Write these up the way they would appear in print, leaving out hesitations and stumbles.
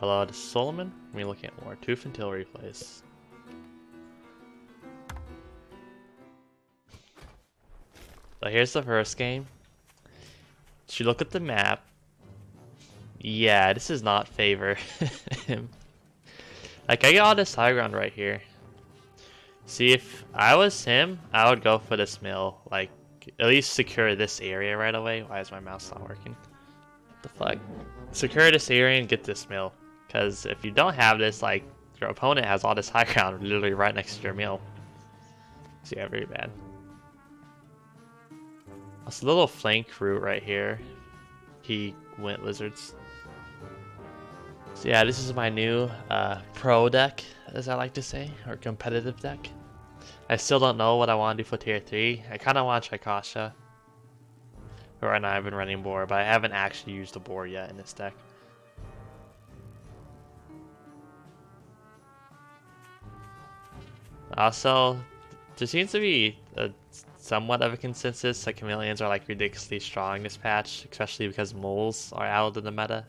Hello to Solomon. We looking at more Tooth and Tail replays. So here's the first game. Should look at the map. Yeah, this is not favor him. Like, I got all this high ground right here. See, if I was him, I would go for this mill. Like, at least secure this area right away. Why is my mouse not working? What the fuck? Secure this area and get this mill. Because if you don't have this, like, your opponent has all this high ground literally right next to your mill. So yeah, very bad. It's a little flank route right here. He went lizards. So yeah, this is my new pro deck, as I like to say, or competitive deck. I still don't know what I want to do for tier 3. I kind of want to try Kasha. Right now I've been running boar, but I haven't actually used the boar yet in this deck. Also, there seems to be somewhat of a consensus that Chameleons are like ridiculously strong this patch, especially because moles are out of the meta,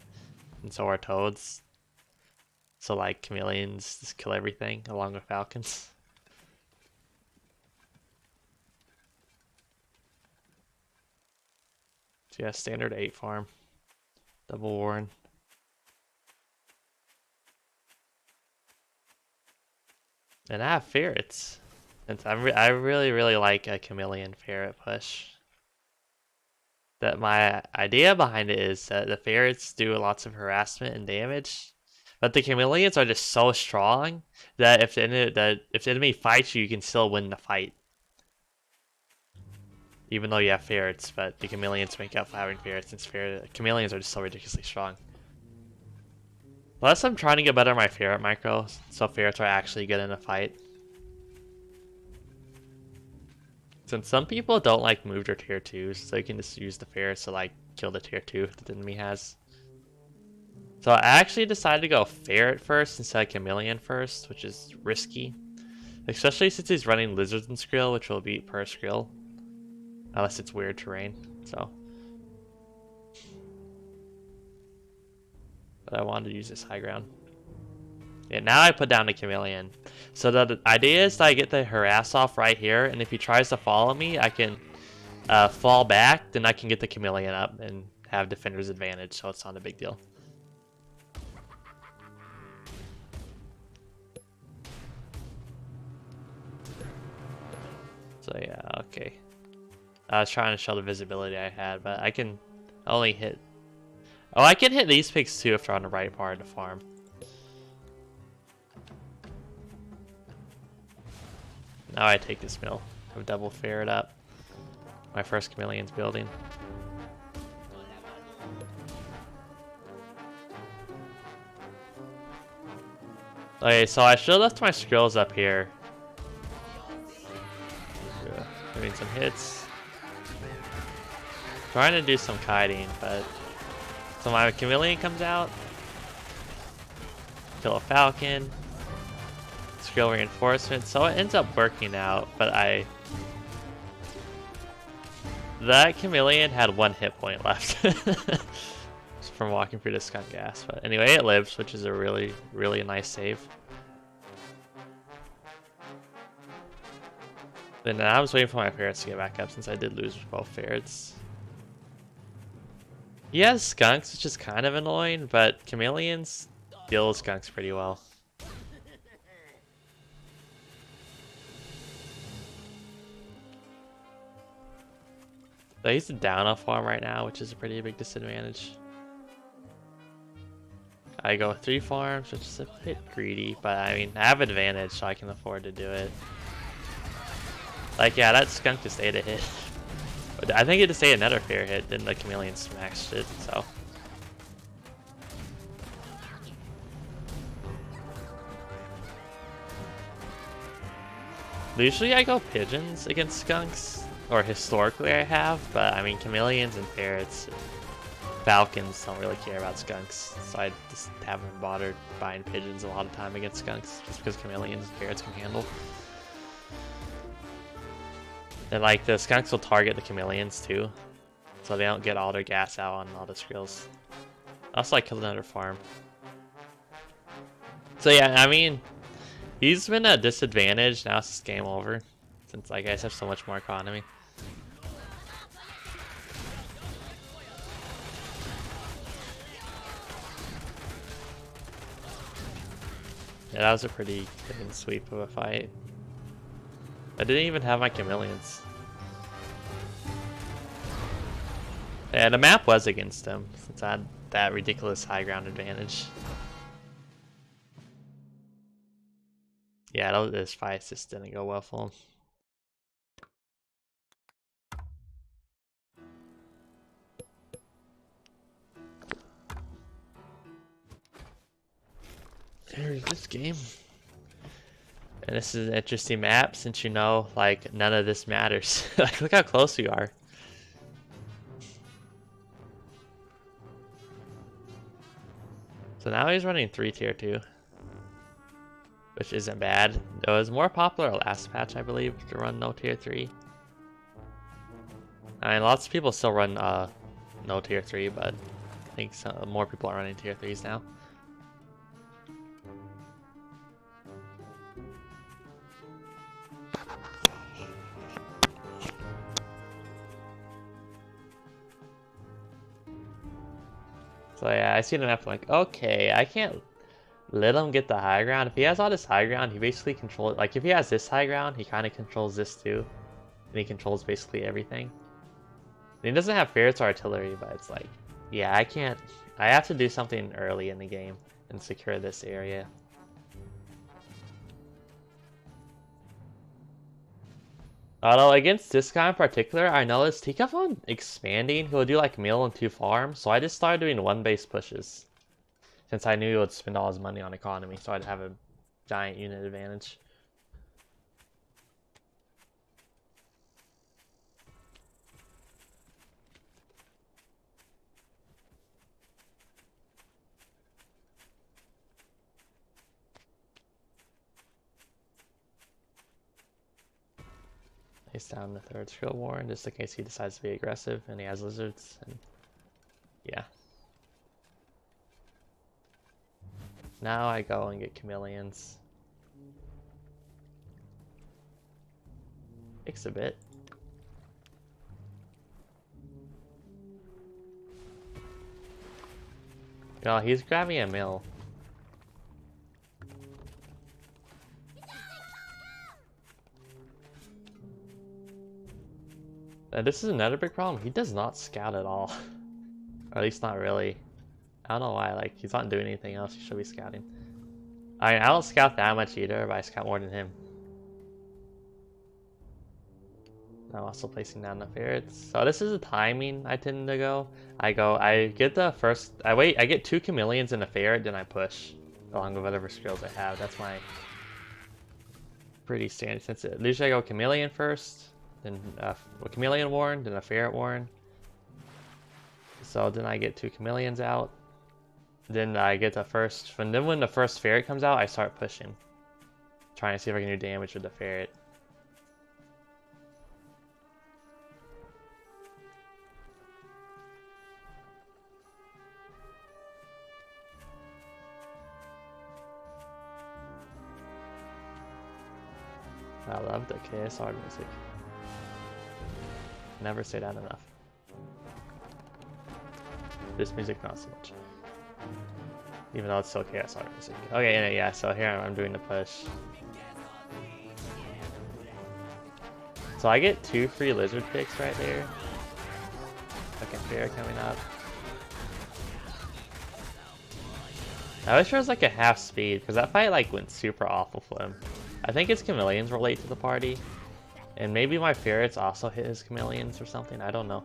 and so are toads. So like Chameleons just kill everything along with falcons. So yeah, standard 8 farm, double warren. And I have ferrets. And I really like a chameleon ferret push. That my idea behind it is that the ferrets do lots of harassment and damage, but the chameleons are just so strong that if the enemy fights you, you can still win the fight. Even though you have ferrets, but the chameleons make up for having ferrets, since chameleons are just so ridiculously strong. Plus, I'm trying to get better at my ferret micro, so ferrets are actually good in a fight. Since some people don't like move their tier 2s, so you can just use the ferrets to like kill the tier 2 that the enemy has. So I actually decided to go ferret first instead of chameleon first, which is risky. Especially since he's running lizards and skrill, which will beat per skrill. Unless it's weird terrain, so. But I wanted to use this high ground. Yeah, now I put down the chameleon. So the idea is that I get the harass off right here, and if he tries to follow me, I can fall back, then I can get the chameleon up and have defender's advantage, so it's not a big deal. So yeah, okay. I was trying to show the visibility I had, but I can only hit... Oh, I can hit these pigs too if they're on the right part of the farm. Now I take this mill. I've double ferret up. My first chameleon's building. Okay, so I should have left my skrills up here. Doing some hits. Trying to do some kiting, but... So my chameleon comes out. Kill a falcon. Skrill reinforcement, so it ends up working out, but that chameleon had 1 hit point left from walking through the skunk gas, but anyway, it lives, which is a really nice save. Then I was waiting for my ferrets to get back up since I did lose with both ferrets. He has skunks, which is kind of annoying, but chameleons deal with skunks pretty well. So he's down a farm right now, which is a pretty big disadvantage. I go 3 farms, which is a bit greedy, but I mean, I have advantage, so I can afford to do it. Like, yeah, that skunk just ate a hit. But I think it just ate another fair hit, then the chameleon smashed it, so. Usually I go pigeons against skunks. Or historically I have, but I mean chameleons and ferrets and falcons don't really care about skunks, so I just haven't bothered buying pigeons a lot of time against skunks, just because chameleons and ferrets can handle. And like the skunks will target the chameleons too, so they don't get all their gas out on all the skrills. Also I killed another farm. So yeah, I mean, he's been at a disadvantage. Now it's just game over. Since I guys have so much more economy. Yeah, that was a pretty clean sweep of a fight. I didn't even have my Chameleons. Yeah, the map was against him, since I had that ridiculous high ground advantage. Yeah, those fights just didn't go well for him. There's this game. And this is an interesting map since you know, like, none of this matters. Like, look how close we are. So now he's running 3 tier 2. Which isn't bad. It was more popular last patch, I believe, to run no tier 3. I mean, lots of people still run no tier 3, but I think more people are running tier 3s now. So yeah, I see the map like, okay, I can't let him get the high ground. If he has all this high ground, he basically controls, like if he has this high ground, he kind of controls this too. And he controls basically everything. And he doesn't have ferrets or artillery, but it's like, yeah, I have to do something early in the game and secure this area. Although against this guy in particular, I noticed he kept on expanding. He'll do like mill and 2 farms, so I just started doing 1 base pushes. Since I knew he would spend all his money on economy, so I'd have a giant unit advantage. He's down the 3rd skill warren just in case he decides to be aggressive and he has lizards. And yeah. Now I go and get chameleons. Takes a bit. No, he's grabbing a mill. This is another big problem. He does not scout at all. Or at least not really. I don't know why. Like, he's not doing anything else. He should be scouting. I mean, I don't scout that much either, but I scout more than him. I'm also placing down the ferrets. So this is the timing I tend to go. I get the first, I get 2 chameleons and a ferret, then I push. Along with whatever skills I have. That's my pretty standard. Since usually I go chameleon first, then a chameleon warren, then a ferret warren. So then I get 2 chameleons out. Then I get the first, and then when the first ferret comes out, I start pushing. Trying to see if I can do damage with the ferret. I love the KSR music. Never say that enough. This music not so much. Even though it's still KSR music. Okay, yeah, so here I'm doing the push. So I get 2 free lizard picks right there. Second fair coming up. I wish there was like a half speed, because that fight like went super awful for him. I think his chameleons were late to the party. And maybe my ferrets also hit his chameleons or something, I don't know.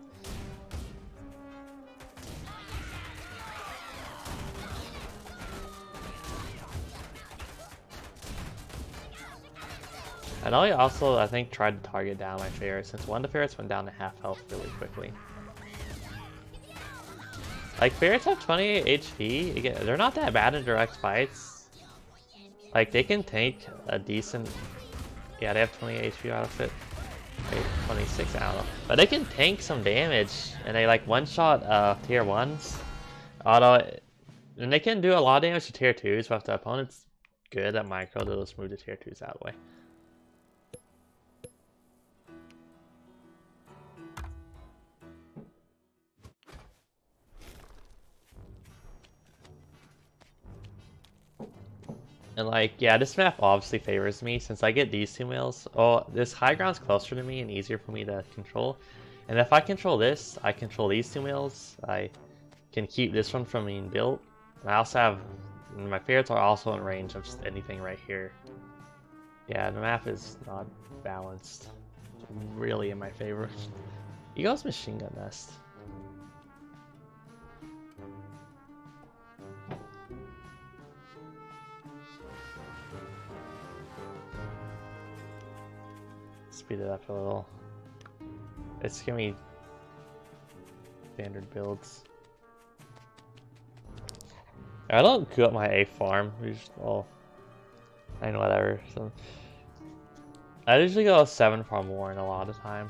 I know he also, I think, tried to target down my ferrets, since one of the ferrets went down to half health really quickly. Like, ferrets have 28 HP, again, they're not that bad in direct fights. Like, they can tank a decent... Yeah, they have 28 HP outfit. 26, I don't know. But they can tank some damage, and they like one-shot tier 1s. Although, and they can do a lot of damage to tier 2s, but if the opponent's good at micro, they'll just move the tier 2s out of the way. And like, yeah, this map obviously favors me since I get these 2 mills. Oh, this high ground's closer to me and easier for me to control. And if I control this, I control these 2 mills. I can keep this one from being built. And I also have, my ferrets are also in range of just anything right here. Yeah, the map is not balanced. It's really in my favor. Eagle's machine gun nest. Speed it up a little. It's gonna be standard builds. I don't go up my A farm. Well, I know whatever. So I usually go 7 farm Warren a lot of the time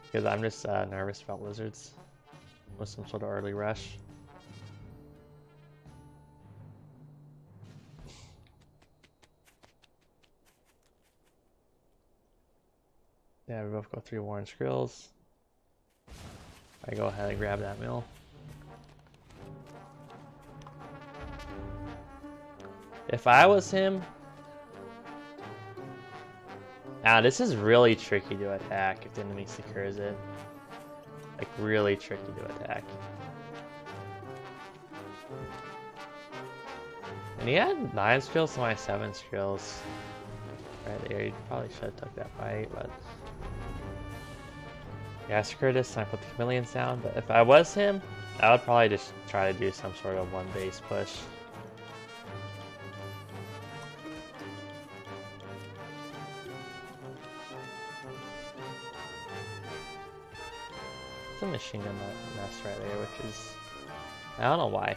because I'm just nervous about lizards with some sort of early rush. Yeah, we both go 3 Warren Skrills. I go ahead and grab that mill. If I was him... Now, this is really tricky to attack if the enemy secures it. Like, really tricky to attack. And he had 9 skills to my 7 skills. Right there, you probably should have took that fight, but... Yeah, I secured this and I put the Chameleons down, but if I was him, I would probably just try to do some sort of 1 base push. It's a machine gun nest right there, which is... I don't know why.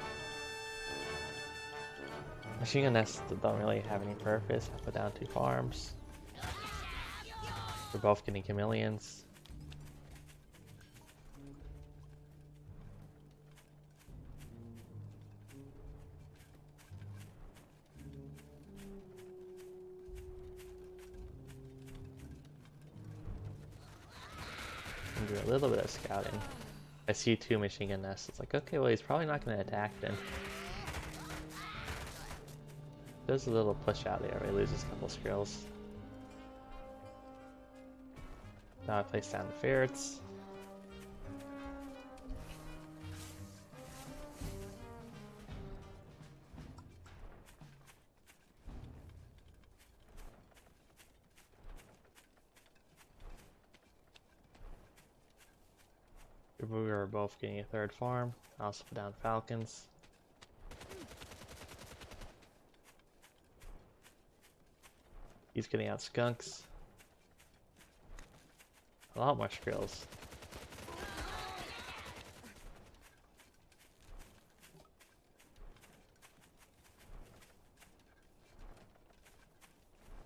Machine gun nests don't really have any purpose. I put down 2 farms. We're both getting Chameleons. Do a little bit of scouting. I see 2 machine gun nests. It's like, okay, well, he's probably not going to attack then. There's a little push out there. He loses a couple skills. Now I place down the ferrets. We are both getting a 3rd farm. I also put down falcons. He's getting out skunks. A lot more skrills.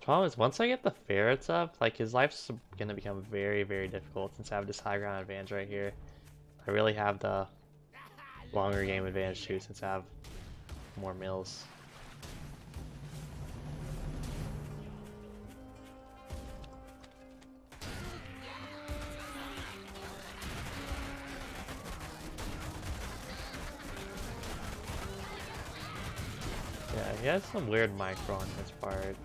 Problem is, once I get the ferrets up, like, his life's gonna become very, very difficult since I have this high ground advantage right here. I really have the longer game advantage too since I have more mills. Yeah, he has some weird micro on his part.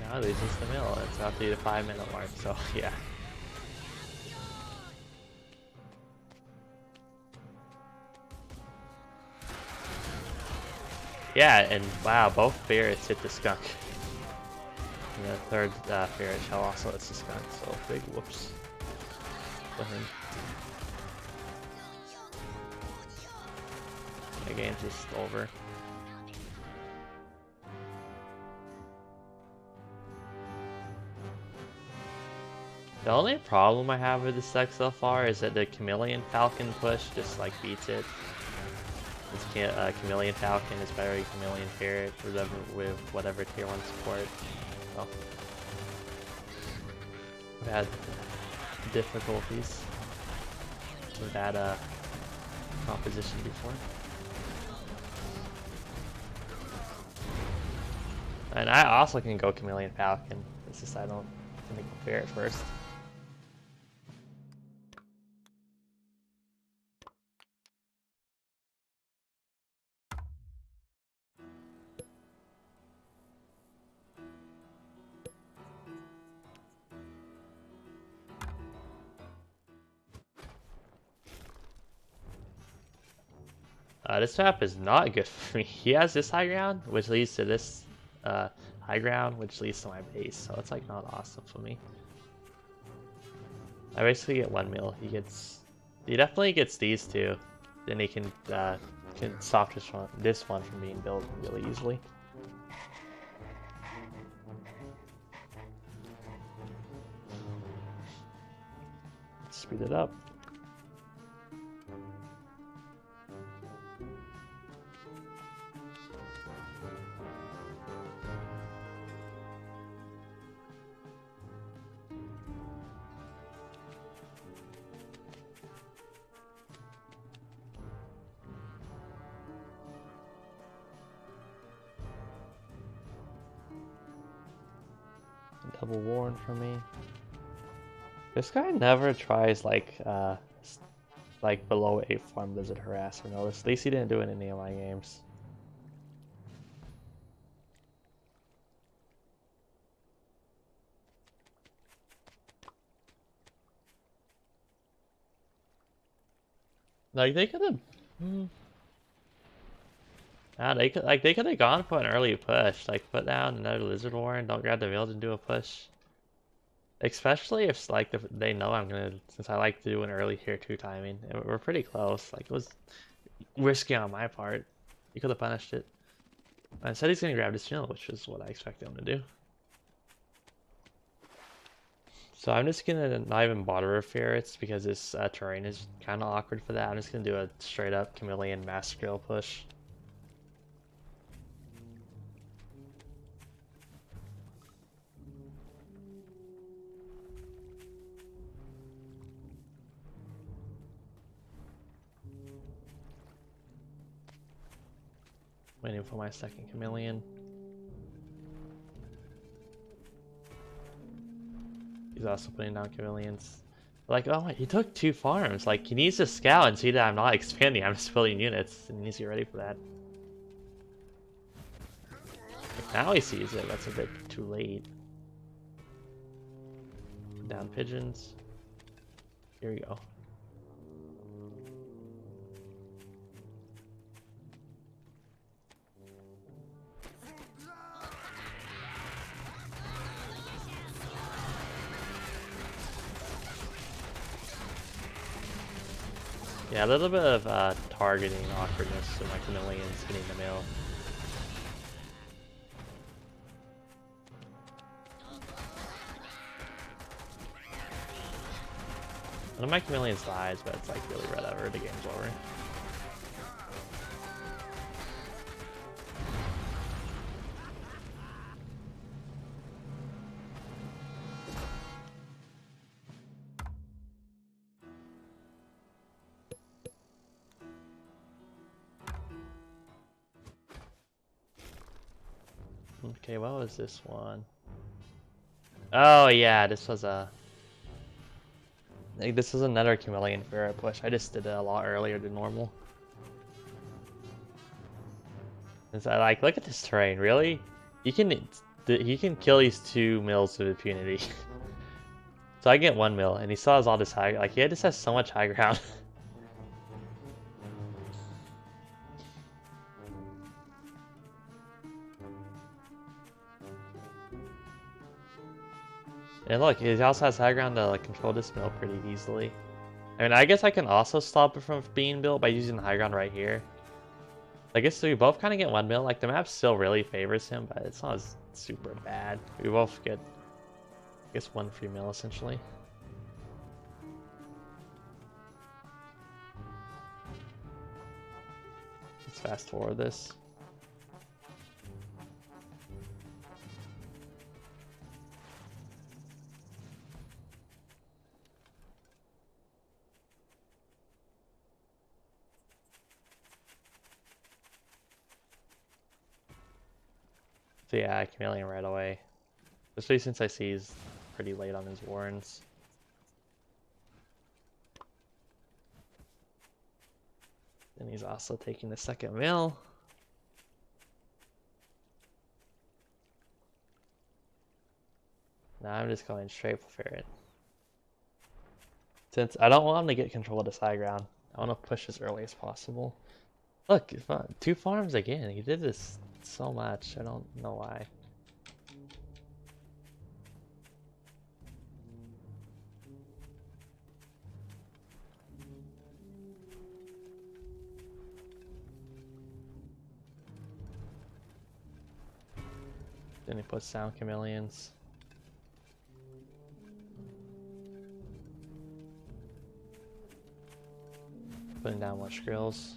Now loses the mill. It's about to be the 5-minute mark, so yeah. Yeah, and wow, both ferrets hit the skunk. And the 3rd ferret shell also hits the skunk, so big whoops for him. The game's just over. The only problem I have with this deck so far is that the Chameleon Falcon push just like beats it. This Chameleon Falcon is better than Chameleon Ferret with whatever tier 1 support. So. had difficulties with that composition before. And I also can go Chameleon Falcon. It's just I don't think go Ferret first. This map is not good for me. He has this high ground, which leads to this high ground, which leads to my base. So it's like not awesome for me. I basically get 1 mil. He definitely gets these two. Then he can stop this one from being built really easily. Speed it up. Double warn for me. This guy never tries like below 8 farm Blizzard harass or no. At least he didn't do it in any of my games. Like they could have. They could have gone for an early push, like put down another Lizard Warren, don't grab the village and do a push. Especially if like they know I'm gonna, since I like to do an early tier 2 timing. And we're pretty close. Like it was risky on my part. He could have punished it. I said he's gonna grab this mill, which is what I expected him to do. So I'm just gonna not even bother with Ferrets because this terrain is kind of awkward for that. I'm just gonna do a straight up Chameleon Master Drill push. Waiting for my second Chameleon. He's also putting down Chameleons. Like, oh, he took 2 farms. Like, he needs to scout and see that I'm not expanding. I'm just building units, and he needs to get ready for that. Like, now he sees it. That's a bit too late. Down pigeons. Here we go. Yeah, a little bit of targeting awkwardness with my Chameleons hitting the mill. One of my Chameleons dies, but it's like really whatever, the game's over. Okay, what was this one? Oh yeah, this was this was another Chameleon Ferret push. I just did it a lot earlier than normal. And so like, look at this terrain, really? He can kill these 2 mills with impunity. So I get 1 mill, and he still has all this high, like he just has so much high ground. And look, he also has high ground to like control this mill pretty easily. I mean, I guess I can also stop it from being built by using the high ground right here. I guess we both kind of get 1 mil. Like the map still really favors him, but it's not super bad. We both get, I guess, 1 free mil essentially. Let's fast forward this. So yeah, Chameleon right away. Especially since I see he's pretty late on his warrens. And he's also taking the second mill. Now I'm just going straight for Ferret. Since I don't want him to get control of this high ground, I want to push as early as possible. Look, 2 farms again. He did this so much. I don't know why. Then he puts down Chameleons. Putting down more skrills.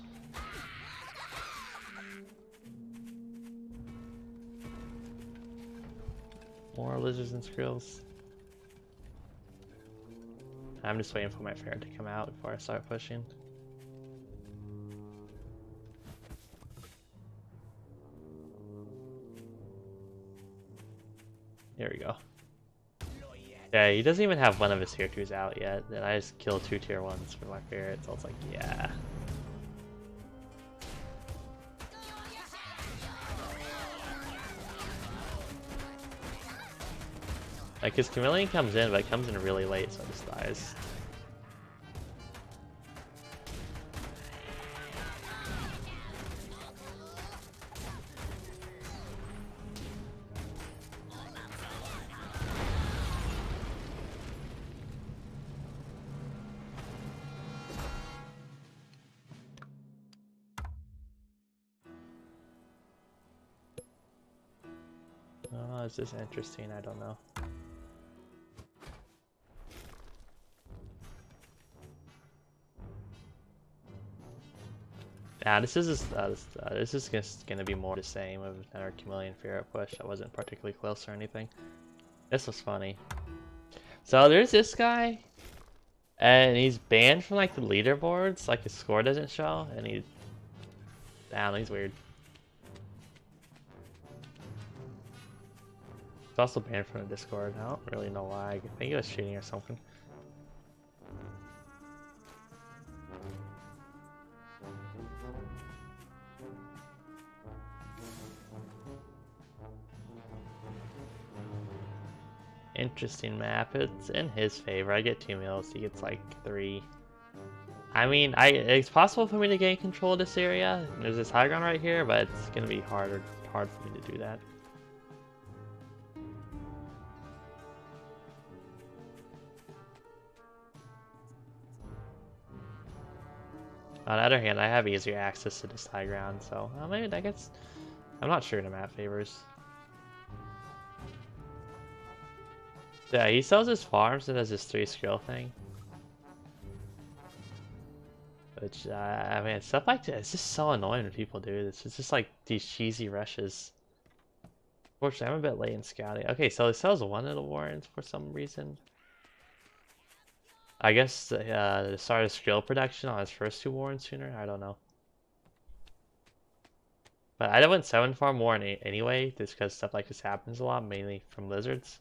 More lizards and skrills. I'm just waiting for my ferret to come out before I start pushing. Here we go. Yeah, he doesn't even have one of his tier 2s out yet, and I just killed 2 tier 1s for my ferret, so it's like, yeah. Like, his Chameleon comes in, but it comes in really late, so it just dies. Oh, is this interesting? I don't know. Yeah, this is just gonna be more the same of our Chameleon Ferret push. I wasn't particularly close or anything. This was funny. So there's this guy, and he's banned from like the leaderboards. Like his score doesn't show, and he's down. He's weird. He's also banned from the Discord. I don't really know why. I think he was cheating or something. Interesting map. It's in his favor. I get 2 mills. He gets like 3. I mean, it's possible for me to gain control of this area. There's this high ground right here, but it's gonna be hard for me to do that. On the other hand, I have easier access to this high ground, so maybe that gets. I'm not sure the map favors. Yeah, he sells his farms and does his 3 skill thing. Which, I mean, stuff like that, it's just so annoying when people do this. It's just like these cheesy rushes. Unfortunately, I'm a bit late in scouting. Okay, so he sells one of the warrens for some reason. I guess the start of skill production on his first 2 warrens sooner? I don't know. But I went 7 farm warren anyway, just because stuff like this happens a lot, mainly from lizards.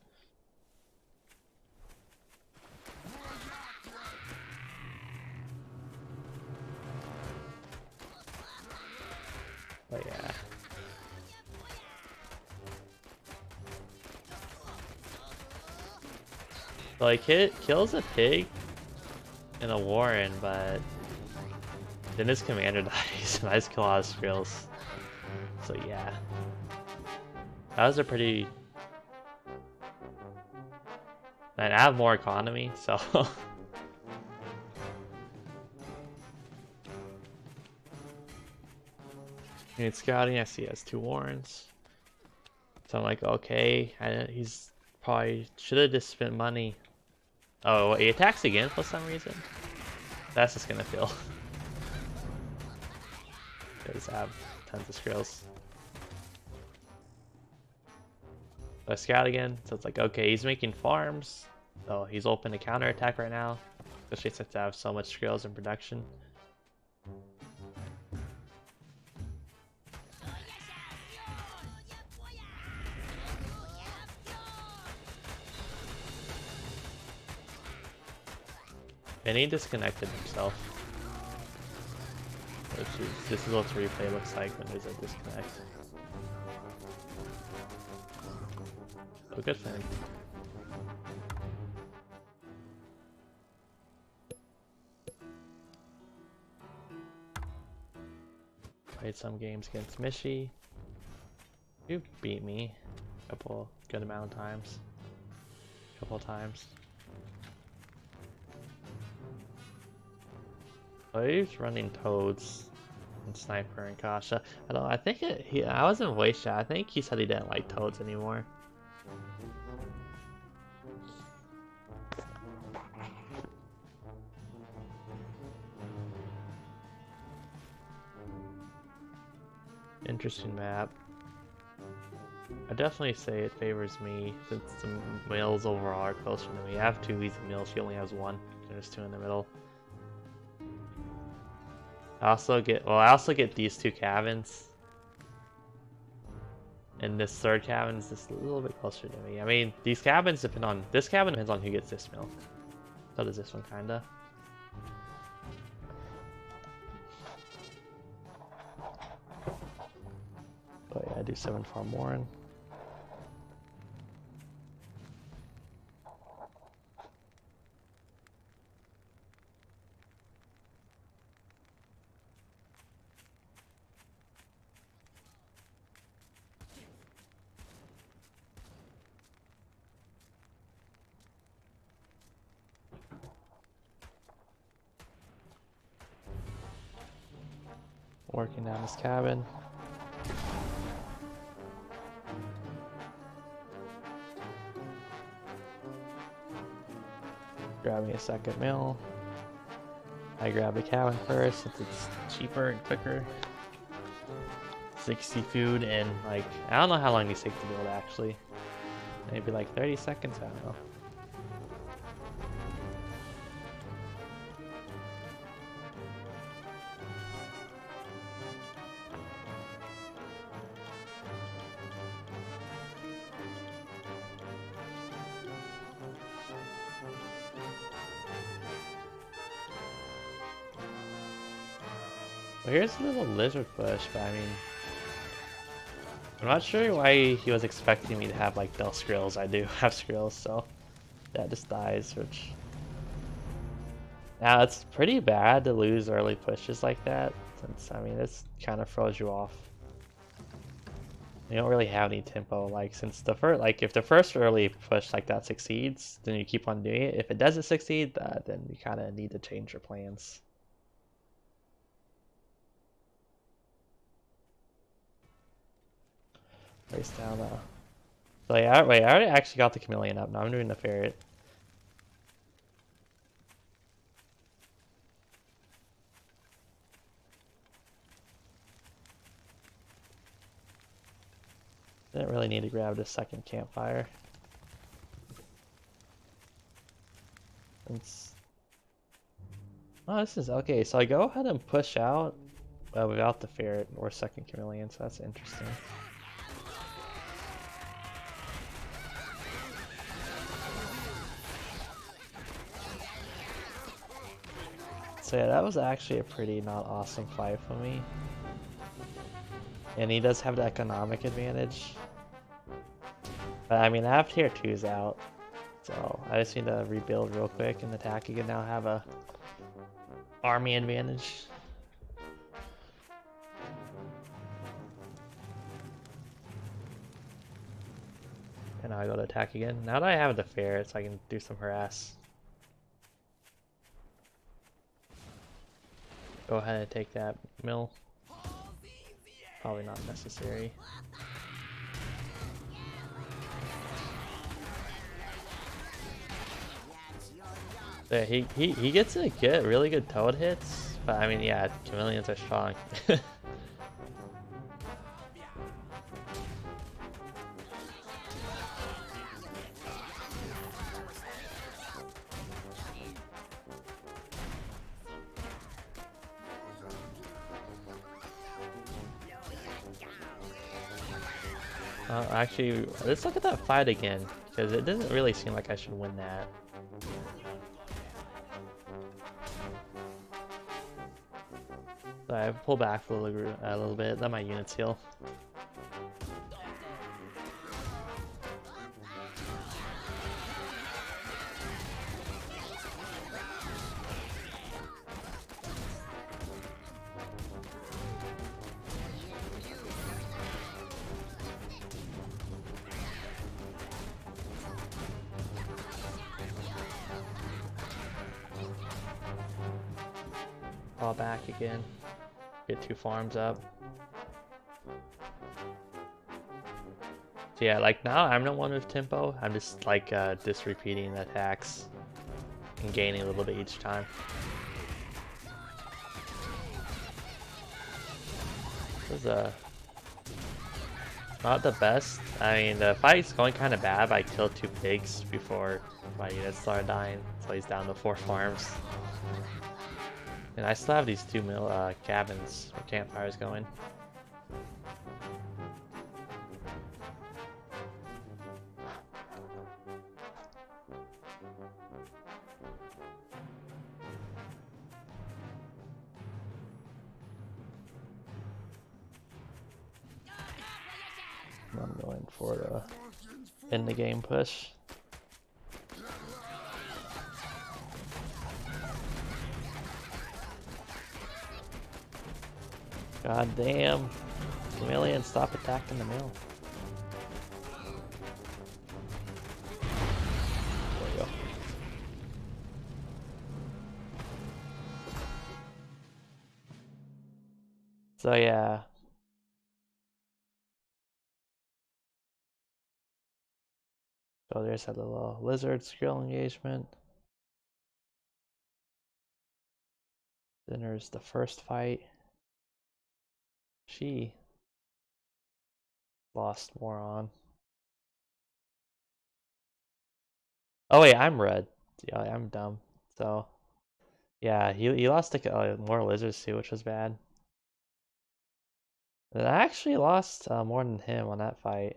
But yeah. Like, it kills a pig in a warren, but then his commander dies, and I just kill all his skills. So yeah. That was a pretty... And I have more economy, so... In scouting, I see he has 2 warrens. So I'm like, okay, he's probably should have just spent money. Oh, he attacks again for some reason. That's just gonna kill. Because I have tons of skills. So I scout again, so it's like, okay, he's making farms. So he's open to counterattack right now. Especially since I have so much skills in production. And he disconnected himself. This is what the replay looks like when there's a disconnect. Oh, good for him. Played some games against Mishi. You beat me a couple good amount of times. Couple times. Oh, he's running Toads and Sniper and Kasha. I don't know, I think I was in voice chat. I think he said he didn't like Toads anymore. Interesting map. I definitely say it favors me since the males overall are closer to me. I have 2 easy males, she only has 1. There's 2 in the middle. I also get these 2 cabins. And this 3rd cabin is just a little bit closer to me. I mean, these cabins depend on, this cabin depends on who gets this milk. So does this one kinda. But yeah, I do 7 farm Warren. Working down this cabin. Grab me a 2nd mill. I grab the cabin first since it's cheaper and quicker. 60 food and like, I don't know how long these take to build actually. Maybe like 30 seconds, I don't know. Well, here's a little lizard push, but I mean, I'm not sure why he was expecting me to have like no skrills. I do have skrills, so that just dies, which... Now it's pretty bad to lose early pushes like that, since I mean, this kind of throws you off. You don't really have any tempo, like since the first, like if the first early push like that succeeds, then you keep on doing it. If it doesn't succeed, then you kind of need to change your plans. Race down so yeah, wait, I already actually got the Chameleon up. Now I'm doing the Ferret. Didn't really need to grab the 2nd campfire. Oh, this is okay. So I go ahead and push out without the Ferret or 2nd Chameleon, so that's interesting. So yeah, that was actually a pretty not awesome fight for me. And he does have the economic advantage. But I mean, I have tier 2s out. So I just need to rebuild real quick and attack again. Now have a army advantage. And now I go to attack again. Now that I have the Ferrets, I can do some harass. Go ahead and take that mill. Probably not necessary. Yeah, he gets a really good toad hits, but I mean, yeah, Chameleons are strong. Actually, let's look at that fight again, because it doesn't really seem like I should win that. Alright, pull back a little bit. Let my units heal. Fall back again. Get 2 farms up. So yeah, like now I'm the one with tempo. I'm just like just repeating the attacks and gaining a little bit each time. This is not the best. I mean, the fight's going kind of bad. I killed 2 pigs before my units started dying, so he's down to 4 farms. And I still have these 2 cabins or campfires going. I'm going for the end the game push. God damn. Chameleons, stop attacking the mill. There we go. So yeah. So there's that little lizard skill engagement. Then there's the first fight. She lost more on. Oh wait, I'm red. Yeah, I'm dumb. So yeah, he lost to more lizards too, which was bad. And I actually lost more than him on that fight.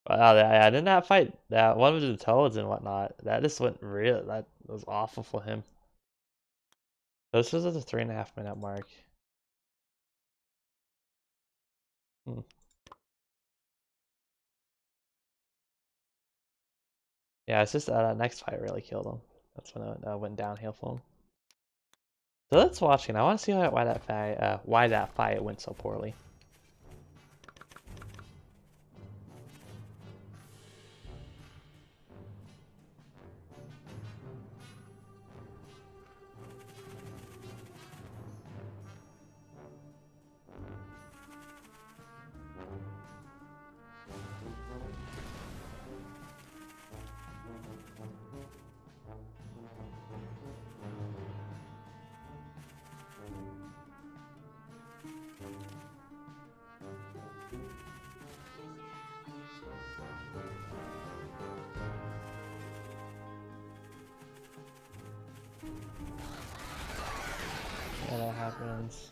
Wow, yeah, didn't that fight, that one with the toads and whatnot, that just went real, that was awful for him. This was at the 3.5 minute mark. Yeah, it's just that next fight really killed him. That's when it went downhill for him. So let's watch it. I want to see why that fight went so poorly. Yeah, that happens.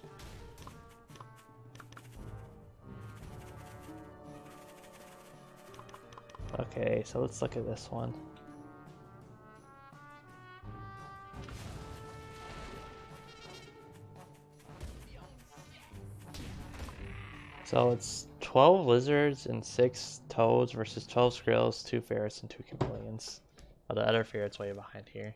Okay, so let's look at this one. So it's 12 lizards and 6 toads versus 12 squirrels, 2 ferrets, and 2 chameleons. Oh, the other ferret's way behind here.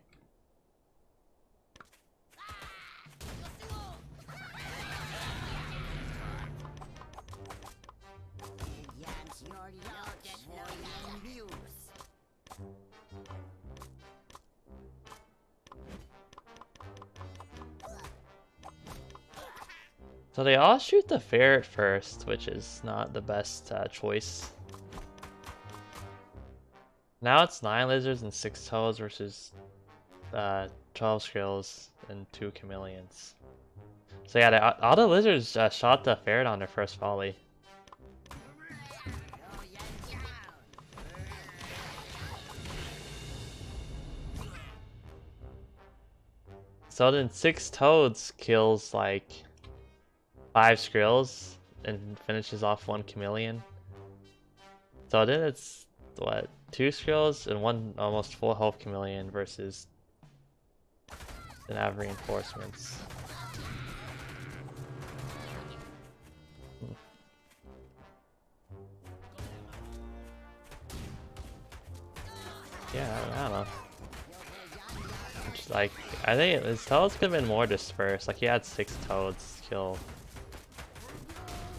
So they all shoot the ferret first, which is not the best choice. Now it's 9 lizards and 6 toads versus 12 squirrels and 2 chameleons. So yeah, all the lizards shot the ferret on their first volley. So then 6 toads kills like 5 squirrels and finishes off 1 chameleon. So then it's what, 2 squirrels and 1 almost full health chameleon versus didn't have reinforcements. Yeah, I don't know. Just like, I think his toads could have been more dispersed. Like, he had 6 toads kill.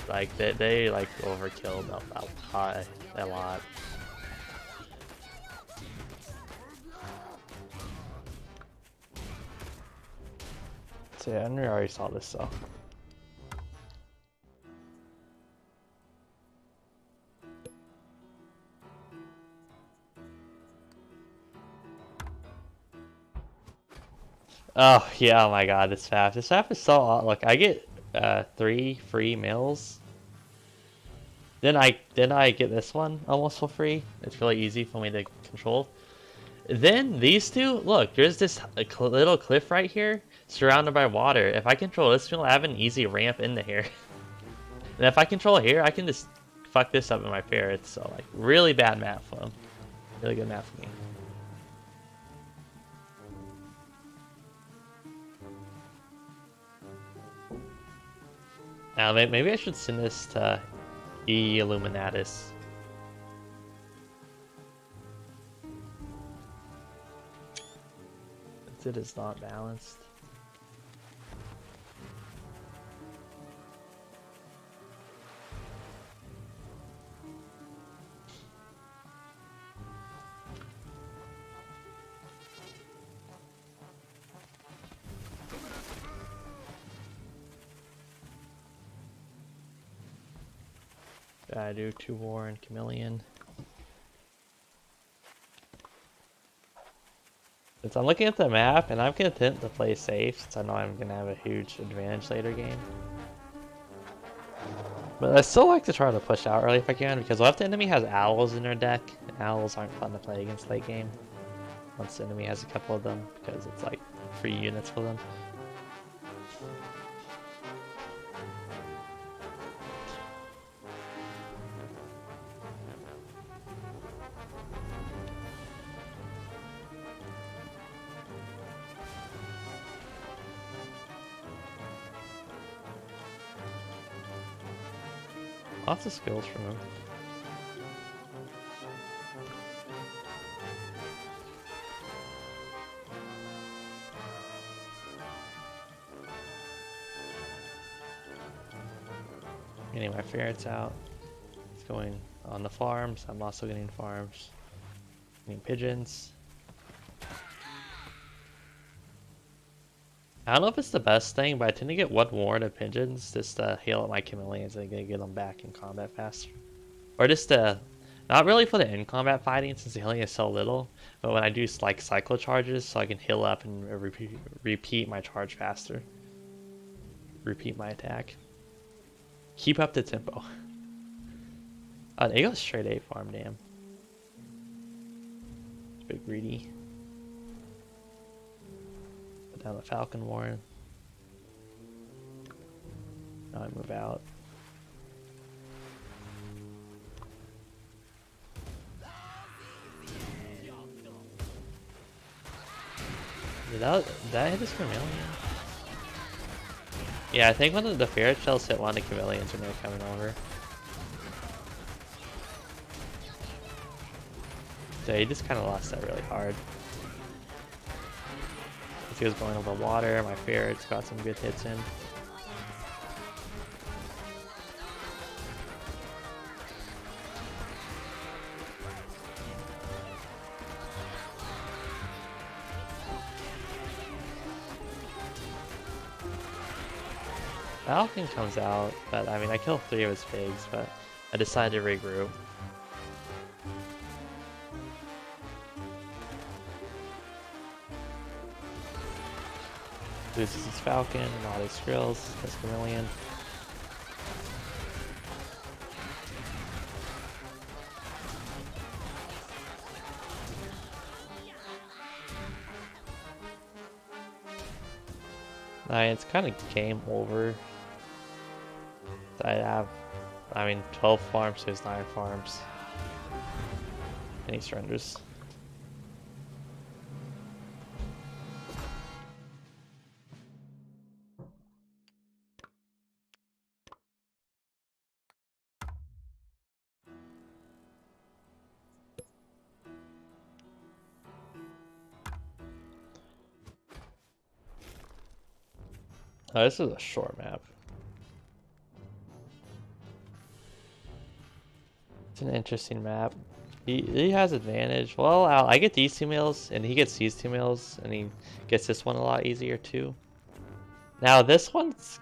Like, they like overkilled a lot. So yeah, I already saw this, so. Oh yeah, oh my god, this FAF. This FAF is so odd. Look, I get 3 free meals. Then I get this one almost for free. It's really easy for me to control. Then these two, look, there's this little cliff right here surrounded by water. If I control this meal, I have an easy ramp into here. And if I control here, I can just fuck this up in my ferrets. So like, really bad map for them. Really good map for me. Now maybe I should send this to E Illuminatus. It is not balanced. I do 2 war and Chameleon. Since I'm looking at the map and I'm content to play safe since I know I'm gonna have a huge advantage later game. But I still like to try to push out early if I can, because what if the enemy has owls in their deck? And owls aren't fun to play against late game. Once the enemy has a couple of them, because it's like free units for them. Lots of skills from him. Getting my ferrets out. It's going on the farms. I'm also getting farms. Getting pigeons. I don't know if it's the best thing, but I tend to get 1 war to pigeons just to heal up my chameleons and get them back in combat faster. Or just to, not really for the in-combat fighting since the healing is so little, but when I do like cycle charges so I can heal up and repeat my charge faster. Repeat my attack. Keep up the tempo. Oh, they go straight A farm, damn. It's a bit greedy. Put down the Falcon Warren. Now I move out. Did that hit his Chameleon? Yeah, I think one of the ferret shells hit one of the Chameleons when they were coming over. So he just kind of lost that really hard. As he was going over water, my ferrets got some good hits in. Falcon comes out, but I mean I killed 3 of his pigs, but I decided to regroup. Loses his Falcon and all his skrills, his Chameleon. It's kind of game over. I have, 12 farms, so there's 9 farms. And he surrenders. Oh, this is a short map. It's an interesting map. He has advantage. Well, I get these 2 meals, and he gets these 2 meals, and he gets this one a lot easier too. Now this one's...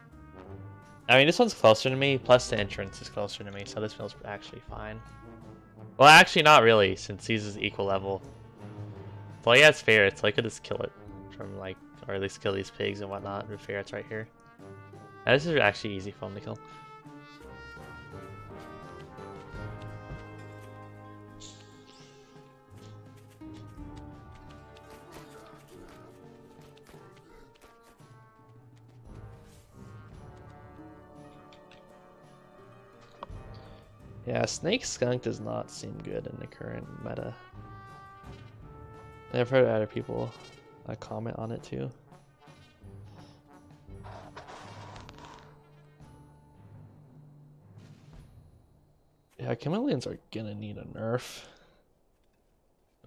I mean, this one's closer to me, plus the entrance is closer to me, so this feels actually fine. Well, actually not really, since these is equal level. Well, yeah, it's ferrets, so I could just kill it from like, or at least kill these pigs and whatnot with ferrets right here. Now, this is actually easy for him to kill. Yeah, Snake Skunk does not seem good in the current meta. I've heard other people comment on it too. Yeah, Chameleons are gonna need a nerf.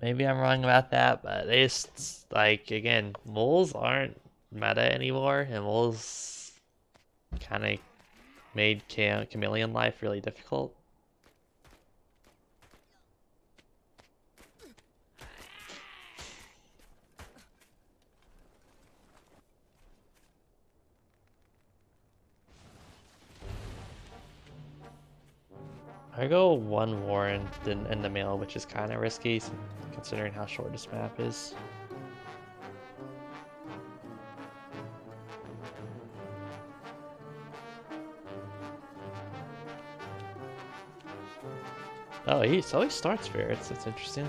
Maybe I'm wrong about that, but they just, like, again, moles aren't meta anymore, and moles kind of made chameleon life really difficult. I go 1 Warren in the mill, which is kind of risky considering how short this map is. Oh, he starts ferrets. That's interesting.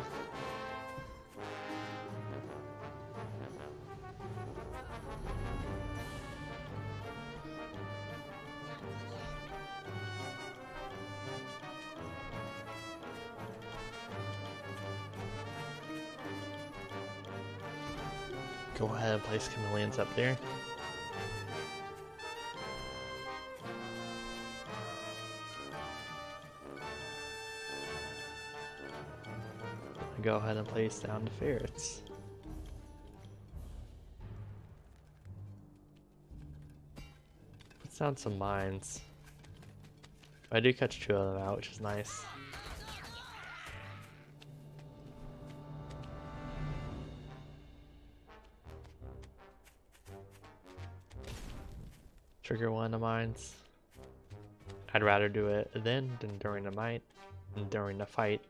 Go ahead and place Chameleons up there. Go ahead and place down the ferrets. Put down some mines. I do catch 2 of them out, which is nice. Trigger 1 of the mines. I'd rather do it then than during the fight.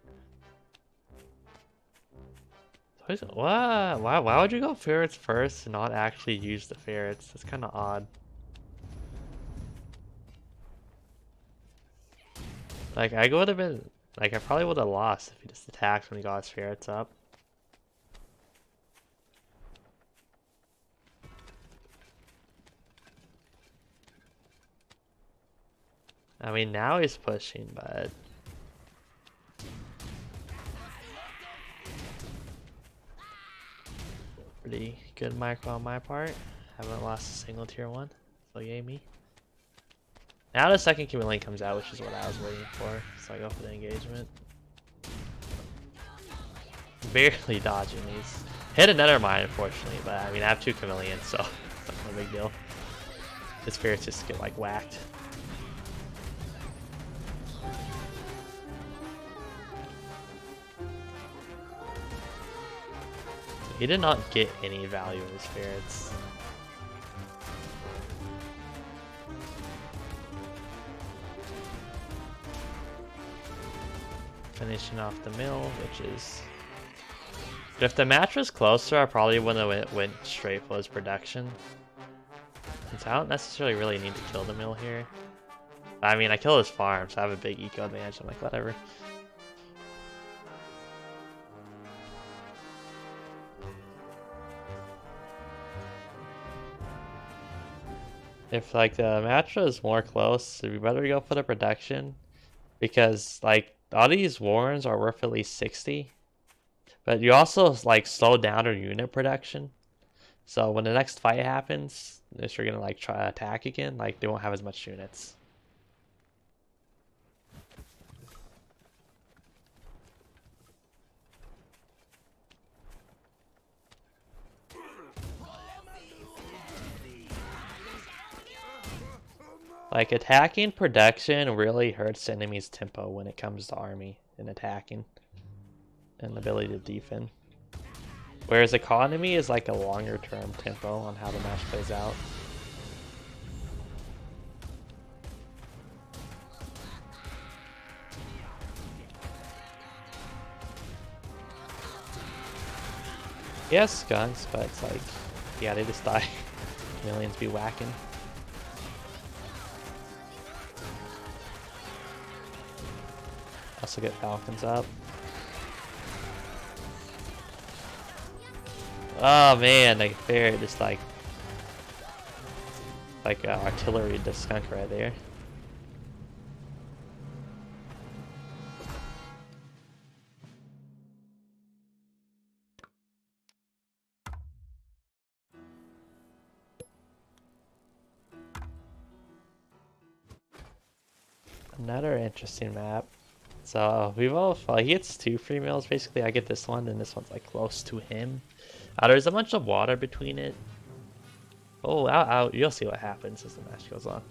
Why would you go ferrets first and not actually use the ferrets? That's kind of odd. Like, I would have been... Like, I probably would have lost if he just attacked when he got his ferrets up. I mean, now he's pushing, but... Pretty good micro on my part. Haven't lost a single tier 1, so yay me. Now the second Chameleon comes out, which is what I was waiting for, so I go for the engagement. Barely dodging these. Hit another mine, unfortunately, but I mean, I have 2 Chameleons, so it's no big deal. His ferrets just get like whacked. He did not get any value in his ferrets. Finishing off the mill, which is... If the match was closer, I probably wouldn't have went straight for his production. Since I don't necessarily really need to kill the mill here. I mean, I kill his farm, so I have a big eco advantage. I'm like, whatever. If like the match was more close, it'd be better to go for the production, because like all these warrens are worth at least 60, but you also like slow down their unit production. So when the next fight happens, if you're gonna like try to attack again, like they won't have as much units. Like, attacking production really hurts enemies' tempo when it comes to army and attacking and ability to defend. Whereas economy is like a longer term tempo on how the match plays out. He has guns, but it's like, yeah, they just die. Chameleons be whacking. Also get falcons up. Oh man, the ferret just like artillery the skunk right there. Another interesting map. So we both he gets 2 free meals basically. I get this one, and this one's like close to him. There's a bunch of water between it. Oh, you'll see what happens as the match goes on.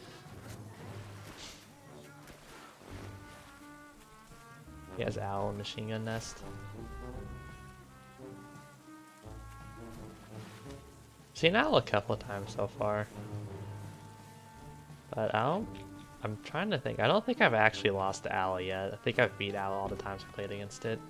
He has owl and machine gun nest. Seen owl a couple of times so far, but I'm trying to think. I don't think I've actually lost to owl yet. I think I've beat owl all the times I played against it.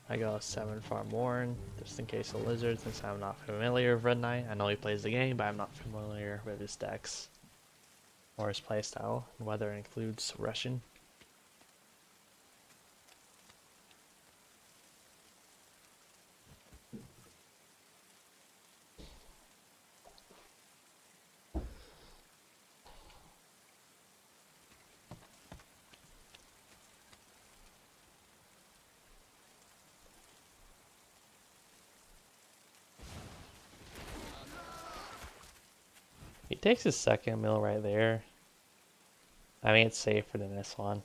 I go 7 farm Warren, just in case of lizard, since I'm not familiar with Red Knight. I know he plays the game, but I'm not familiar with his decks or his playstyle, and whether it includes Russian. He takes his second mill right there. I mean, it's safer than this one.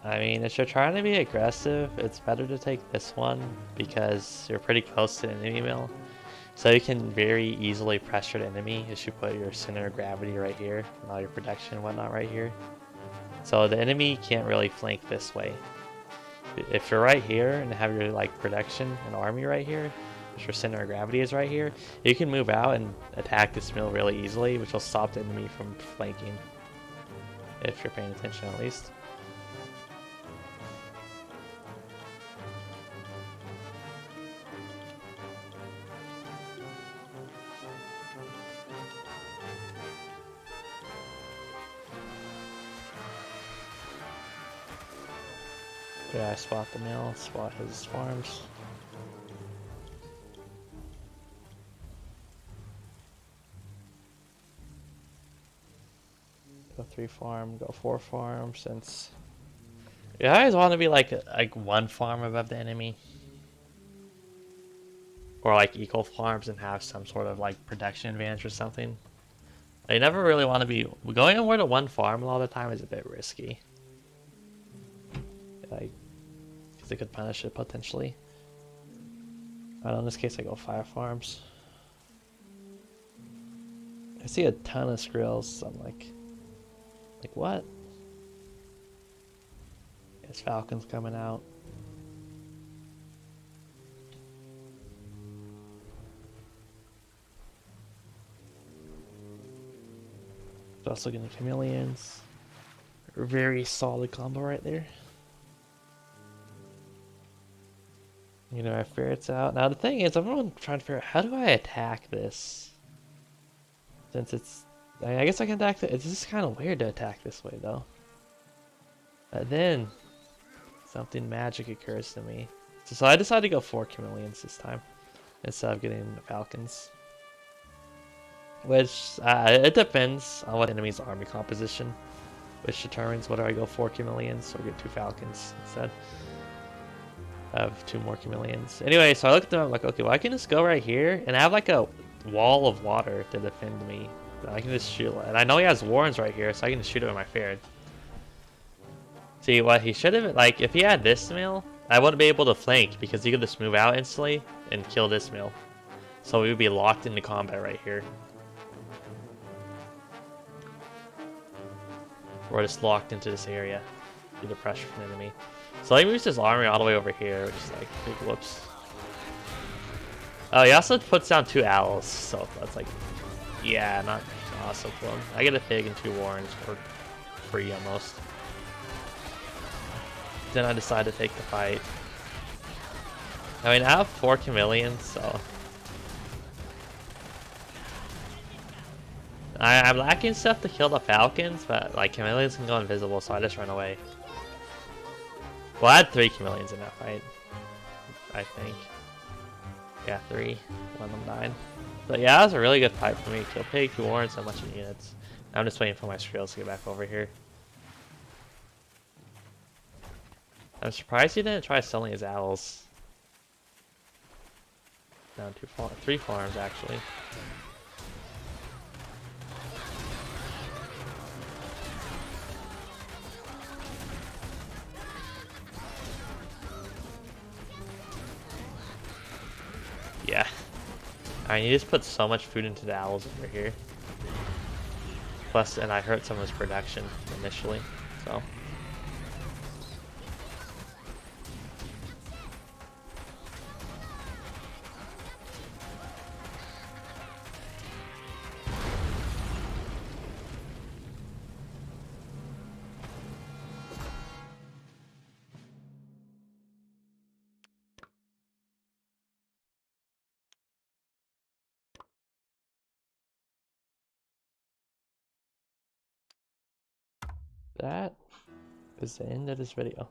I mean, if you're trying to be aggressive, it's better to take this one because you're pretty close to the enemy mill. So you can very easily pressure the enemy if you put your center of gravity right here and all your protection and whatnot right here. So the enemy can't really flank this way. If you're right here and have your like protection and army right here, if your center of gravity is right here, you can move out and attack this mill really easily, which will stop the enemy from flanking. If you're paying attention at least. Yeah, I spot the mill, spot his farms. Go 3 farm, go 4 farm, since you always want to be like 1 farm above the enemy. Or like equal farms and have some sort of like protection advantage or something. You never really want to be going over to 1 farm a lot of the time is a bit risky. Like, because it could punish it potentially. But in this case, I go 5 farms. I see a ton of skrills, so I'm like what? There's falcons coming out. Also getting chameleons. Very solid combo right there. You know, our ferrets out. Now the thing is, I'm trying to figure out how do I attack this? Since it's, I guess I can attack it. It's just kind of weird to attack this way though. But then something magic occurs to me. So I decided to go 4 chameleons this time instead of getting falcons. Which it depends on what enemy's army composition. which determines whether I go 4 Chameleons or get 2 Falcons instead of 2 more Chameleons. Anyway, so I looked at them, I'm like, okay, well I can just go right here and I have like a wall of water to defend me. I can just shoot, and I know he has warrens right here, so I can just shoot it with my Ferret. See, what he should have, like, if he had this mill, I wouldn't be able to flank because he could just move out instantly and kill this mill. So we would be locked into combat right here. We're just locked into this area due to pressure from the enemy. So he moves his army all the way over here, which is like, big whoops. Oh, he also puts down 2 owls, so that's like, yeah, not awesome for him. I get a pig and 2 warrens for free almost. Then I decide to take the fight. I mean, I have 4 chameleons, so I'm lacking stuff to kill the falcons, but like chameleons can go invisible, so I just run away. Well, I had 3 chameleons in that fight, I think. Yeah, 3. One of them died. But yeah, that was a really good fight for me. Kill pig, 2 warrens, and a bunch of units. I'm just waiting for my Skriels to get back over here. I'm surprised he didn't try selling his owls. Down 3 farms actually. Yeah. I mean, he just put so much food into the owls over here. Plus, and I hurt some of his production initially, so. That is the end of this video.